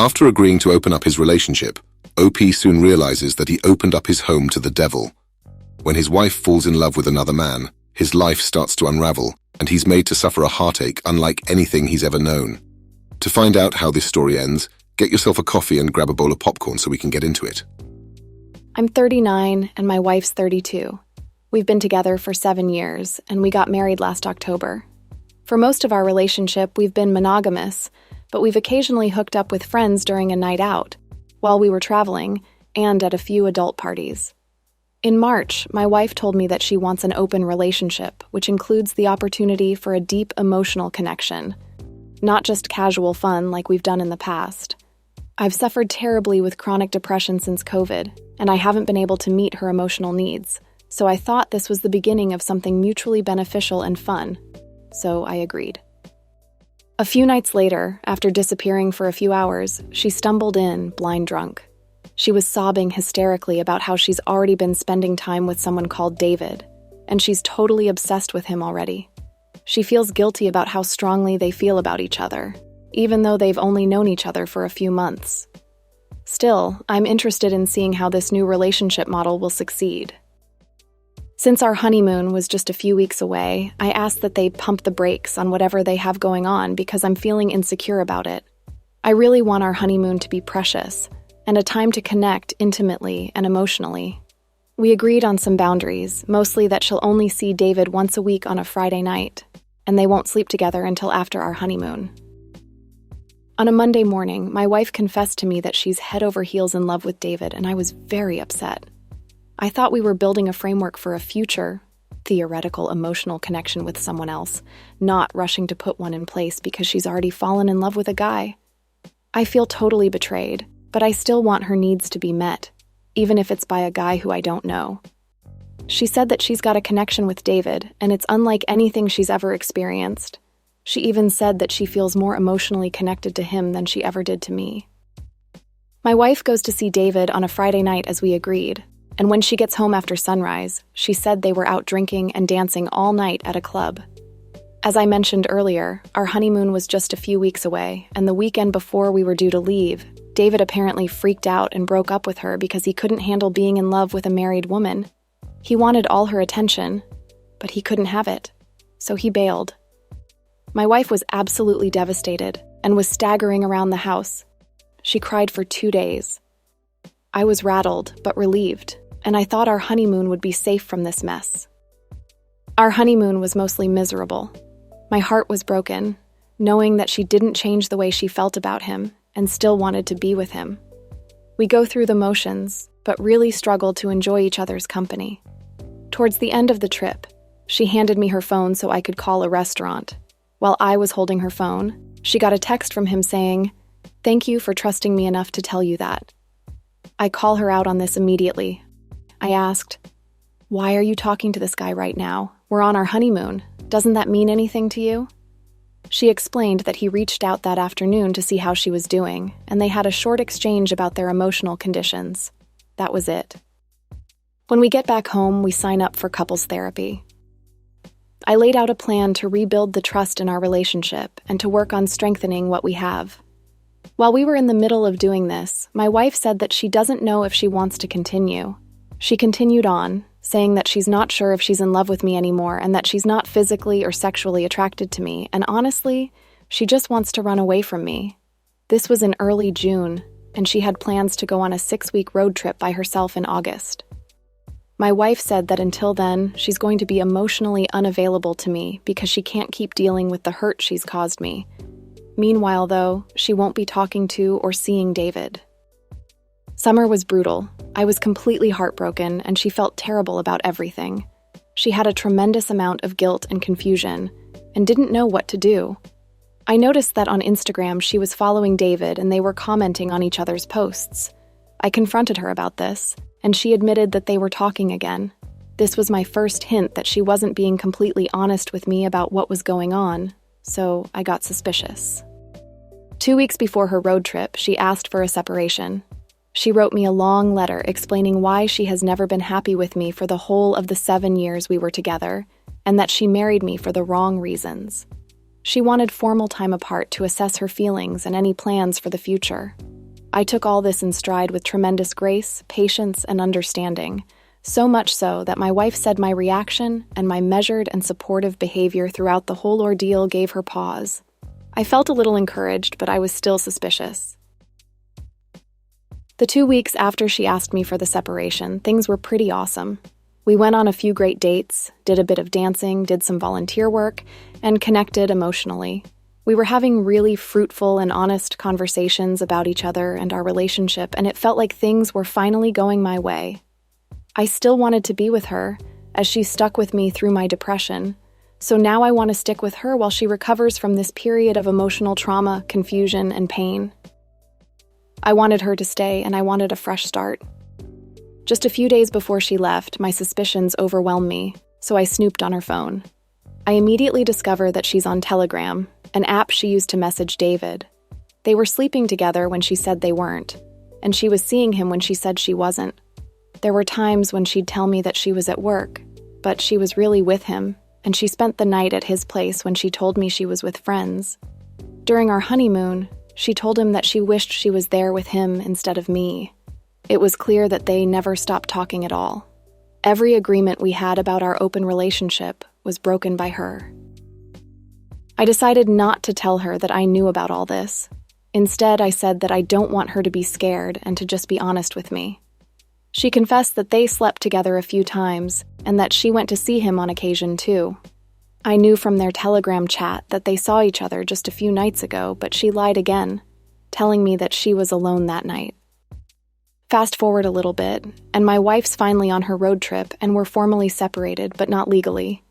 After agreeing to open up his relationship, OP soon realizes that he opened up his home to the devil. When his wife falls in love with another man, his life starts to unravel, and he's made to suffer a heartache unlike anything he's ever known. To find out how this story ends, get yourself a coffee and grab a bowl of popcorn so we can get into it. I'm 39 and my wife's 32. We've been together for 7 years, and we got married last October. For most of our relationship, we've been monogamous, but we've occasionally hooked up with friends during a night out, while we were traveling, and at a few adult parties. In March, my wife told me that she wants an open relationship, which includes the opportunity for a deep emotional connection, not just casual fun like we've done in the past. I've suffered terribly with chronic depression since COVID, and I haven't been able to meet her emotional needs, so I thought this was the beginning of something mutually beneficial and fun, so I agreed. A few nights later, after disappearing for a few hours, she stumbled in, blind drunk. She was sobbing hysterically about how she's already been spending time with someone called David, and she's totally obsessed with him already. She feels guilty about how strongly they feel about each other, even though they've only known each other for a few months. Still, I'm interested in seeing how this new relationship model will succeed. Since our honeymoon was just a few weeks away, I asked that they pump the brakes on whatever they have going on because I'm feeling insecure about it. I really want our honeymoon to be precious and a time to connect intimately and emotionally. We agreed on some boundaries, mostly that she'll only see David once a week on a Friday night, and they won't sleep together until after our honeymoon. On a Monday morning, my wife confessed to me that she's head over heels in love with David, and I was very upset. I thought we were building a framework for a future, theoretical emotional connection with someone else, not rushing to put one in place because she's already fallen in love with a guy. I feel totally betrayed, but I still want her needs to be met, even if it's by a guy who I don't know. She said that she's got a connection with David, and it's unlike anything she's ever experienced. She even said that she feels more emotionally connected to him than she ever did to me. My wife goes to see David on a Friday night as we agreed, and when she gets home after sunrise, she said they were out drinking and dancing all night at a club. As I mentioned earlier, our honeymoon was just a few weeks away, and the weekend before we were due to leave, David apparently freaked out and broke up with her because he couldn't handle being in love with a married woman. He wanted all her attention, but he couldn't have it, so he bailed. My wife was absolutely devastated and was staggering around the house. She cried for 2 days. I was rattled but relieved, and I thought our honeymoon would be safe from this mess. Our honeymoon was mostly miserable. My heart was broken, knowing that she didn't change the way she felt about him and still wanted to be with him. We go through the motions, but really struggled to enjoy each other's company. Towards the end of the trip, she handed me her phone so I could call a restaurant. While I was holding her phone, she got a text from him saying, "Thank you for trusting me enough to tell you that." I call her out on this immediately. I asked, "Why are you talking to this guy right now? We're on our honeymoon. Doesn't that mean anything to you?" She explained that he reached out that afternoon to see how she was doing, and they had a short exchange about their emotional conditions. That was it. When we get back home, we sign up for couples therapy. I laid out a plan to rebuild the trust in our relationship and to work on strengthening what we have. While we were in the middle of doing this, my wife said that she doesn't know if she wants to continue. She continued on, saying that she's not sure if she's in love with me anymore and that she's not physically or sexually attracted to me, and honestly, she just wants to run away from me. This was in early June, and she had plans to go on a 6-week road trip by herself in August. My wife said that until then, she's going to be emotionally unavailable to me because she can't keep dealing with the hurt she's caused me. Meanwhile, though, she won't be talking to or seeing David. Summer was brutal. I was completely heartbroken, and she felt terrible about everything. She had a tremendous amount of guilt and confusion, and didn't know what to do. I noticed that on Instagram she was following David and they were commenting on each other's posts. I confronted her about this, and she admitted that they were talking again. This was my first hint that she wasn't being completely honest with me about what was going on, so I got suspicious. 2 weeks before her road trip, she asked for a separation. She wrote me a long letter explaining why she has never been happy with me for the whole of the 7 years we were together, and that she married me for the wrong reasons. She wanted formal time apart to assess her feelings and any plans for the future. I took all this in stride with tremendous grace, patience, and understanding, so much so that my wife said my reaction and my measured and supportive behavior throughout the whole ordeal gave her pause. I felt a little encouraged, but I was still suspicious. The 2 weeks after she asked me for the separation, things were pretty awesome. We went on a few great dates, did a bit of dancing, did some volunteer work, and connected emotionally. We were having really fruitful and honest conversations about each other and our relationship, and it felt like things were finally going my way. I still wanted to be with her, as she stuck with me through my depression, so now I want to stick with her while she recovers from this period of emotional trauma, confusion, and pain. I wanted her to stay, and I wanted a fresh start. Just a few days before she left, my suspicions overwhelmed me, so I snooped on her phone. I immediately discovered that she's on Telegram, an app she used to message David. They were sleeping together when she said they weren't, and she was seeing him when she said she wasn't. There were times when she'd tell me that she was at work, but she was really with him, and she spent the night at his place when she told me she was with friends. During our honeymoon, she told him that she wished she was there with him instead of me. It was clear that they never stopped talking at all. Every agreement we had about our open relationship was broken by her. I decided not to tell her that I knew about all this. Instead, I said that I don't want her to be scared and to just be honest with me. She confessed that they slept together a few times and that she went to see him on occasion too. I knew from their Telegram chat that they saw each other just a few nights ago, but she lied again, telling me that she was alone that night. Fast forward a little bit, and my wife's finally on her road trip and we're formally separated, but not legally.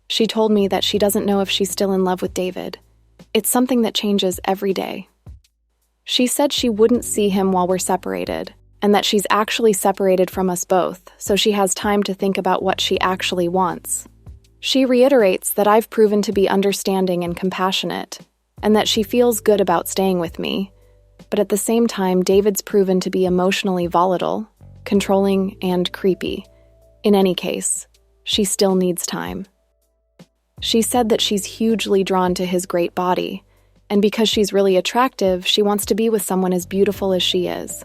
She told me that she doesn't know if she's still in love with David. It's something that changes every day. She said she wouldn't see him while we're separated, and that she's actually separated from us both, so she has time to think about what she actually wants. She reiterates that I've proven to be understanding and compassionate, and that she feels good about staying with me. But at the same time, David's proven to be emotionally volatile, controlling, and creepy. In any case, she still needs time. She said that she's hugely drawn to his great body, and because she's really attractive, she wants to be with someone as beautiful as she is.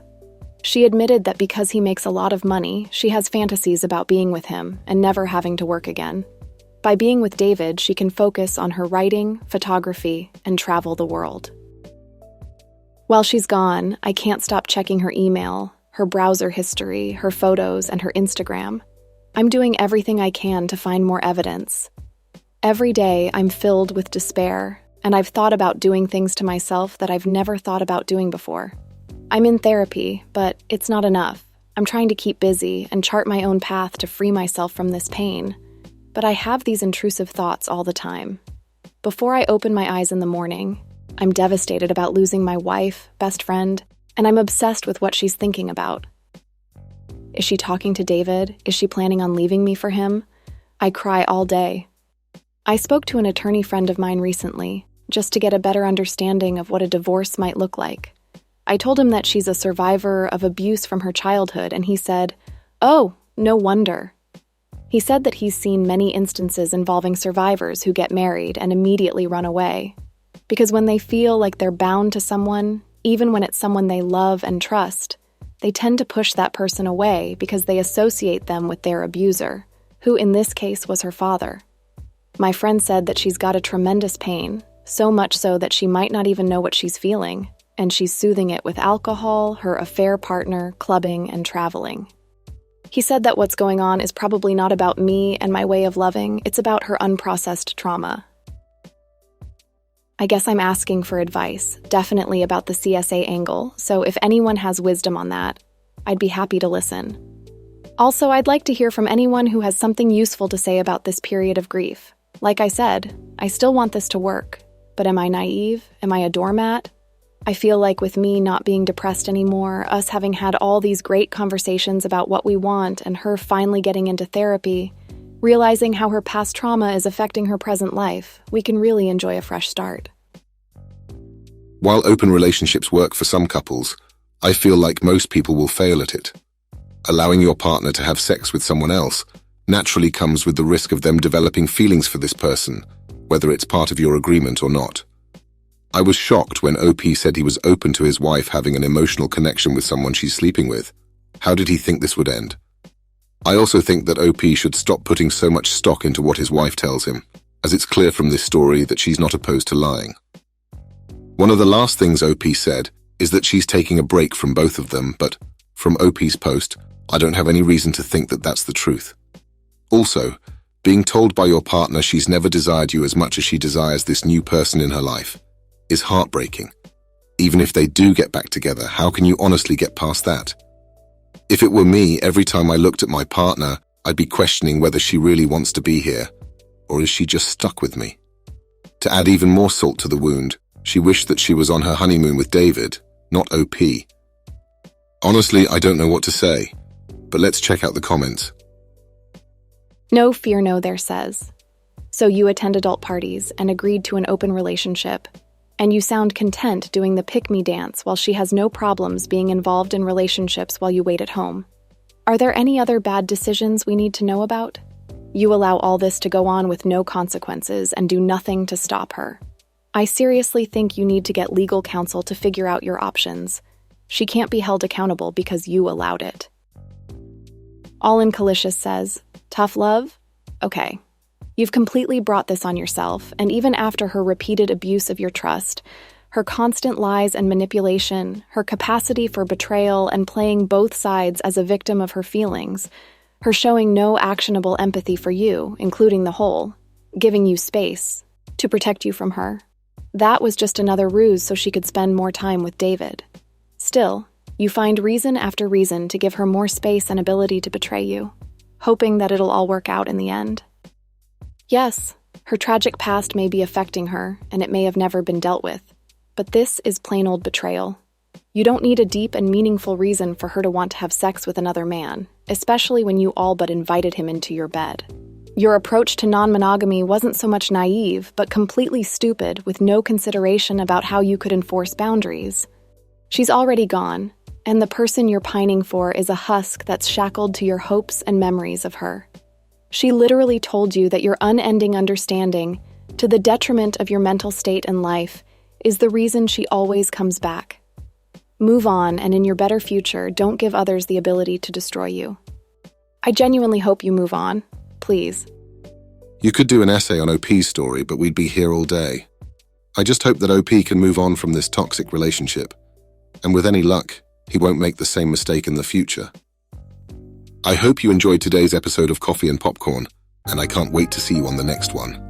She admitted that because he makes a lot of money, she has fantasies about being with him and never having to work again. By being with David, she can focus on her writing, photography, and travel the world. While she's gone, I can't stop checking her email, her browser history, her photos, and her Instagram. I'm doing everything I can to find more evidence. Every day, I'm filled with despair, and I've thought about doing things to myself that I've never thought about doing before. I'm in therapy, but it's not enough. I'm trying to keep busy and chart my own path to free myself from this pain. But I have these intrusive thoughts all the time. Before I open my eyes in the morning, I'm devastated about losing my wife, best friend, and I'm obsessed with what she's thinking about. Is she talking to David? Is she planning on leaving me for him? I cry all day. I spoke to an attorney friend of mine recently, just to get a better understanding of what a divorce might look like. I told him that she's a survivor of abuse from her childhood, and he said, "Oh, no wonder." He said that he's seen many instances involving survivors who get married and immediately run away. Because when they feel like they're bound to someone, even when it's someone they love and trust, they tend to push that person away because they associate them with their abuser, who in this case was her father. My friend said that she's got a tremendous pain, so much so that she might not even know what she's feeling, and she's soothing it with alcohol, her affair partner, clubbing, and traveling. He said that what's going on is probably not about me and my way of loving, it's about her unprocessed trauma. I guess I'm asking for advice, definitely about the CSA angle, so if anyone has wisdom on that, I'd be happy to listen. Also, I'd like to hear from anyone who has something useful to say about this period of grief. Like I said, I still want this to work, but am I naive? Am I a doormat? I feel like with me not being depressed anymore, us having had all these great conversations about what we want, and her finally getting into therapy, realizing how her past trauma is affecting her present life, we can really enjoy a fresh start. While open relationships work for some couples, I feel like most people will fail at it. Allowing your partner to have sex with someone else naturally comes with the risk of them developing feelings for this person, whether it's part of your agreement or not. I was shocked when OP said he was open to his wife having an emotional connection with someone she's sleeping with. How did he think this would end? I also think that OP should stop putting so much stock into what his wife tells him, as it's clear from this story that she's not opposed to lying. One of the last things OP said is that she's taking a break from both of them, but from OP's post, I don't have any reason to think that that's the truth. Also, being told by your partner she's never desired you as much as she desires this new person in her life is heartbreaking. Even if they do get back together, how can you honestly get past that? If it were me, every time I looked at my partner, I'd be questioning whether she really wants to be here, or is she just stuck with me? To add even more salt to the wound, she wished that she was on her honeymoon with David, not OP. Honestly, I don't know what to say, but let's check out the comments. No fear no there says, so you attend adult parties and agreed to an open relationship, and you sound content doing the pick-me dance while she has no problems being involved in relationships while you wait at home. Are there any other bad decisions we need to know about? You allow all this to go on with no consequences and do nothing to stop her. I seriously think you need to get legal counsel to figure out your options. She can't be held accountable because you allowed it. All in Calicious says, tough love? Okay. You've completely brought this on yourself, and even after her repeated abuse of your trust, her constant lies and manipulation, her capacity for betrayal and playing both sides as a victim of her feelings, her showing no actionable empathy for you, including the whole, giving you space to protect you from her. That was just another ruse so she could spend more time with David. Still, you find reason after reason to give her more space and ability to betray you, hoping that it'll all work out in the end. Yes, her tragic past may be affecting her, and it may have never been dealt with, but this is plain old betrayal. You don't need a deep and meaningful reason for her to want to have sex with another man, especially when you all but invited him into your bed. Your approach to non-monogamy wasn't so much naive, but completely stupid with no consideration about how you could enforce boundaries. She's already gone, and the person you're pining for is a husk that's shackled to your hopes and memories of her. She literally told you that your unending understanding, to the detriment of your mental state and life, is the reason she always comes back. Move on, and in your better future, don't give others the ability to destroy you. I genuinely hope you move on. Please. You could do an essay on OP's story, but we'd be here all day. I just hope that OP can move on from this toxic relationship, and with any luck, he won't make the same mistake in the future. I hope you enjoyed today's episode of Coffee and Popcorn, and I can't wait to see you on the next one.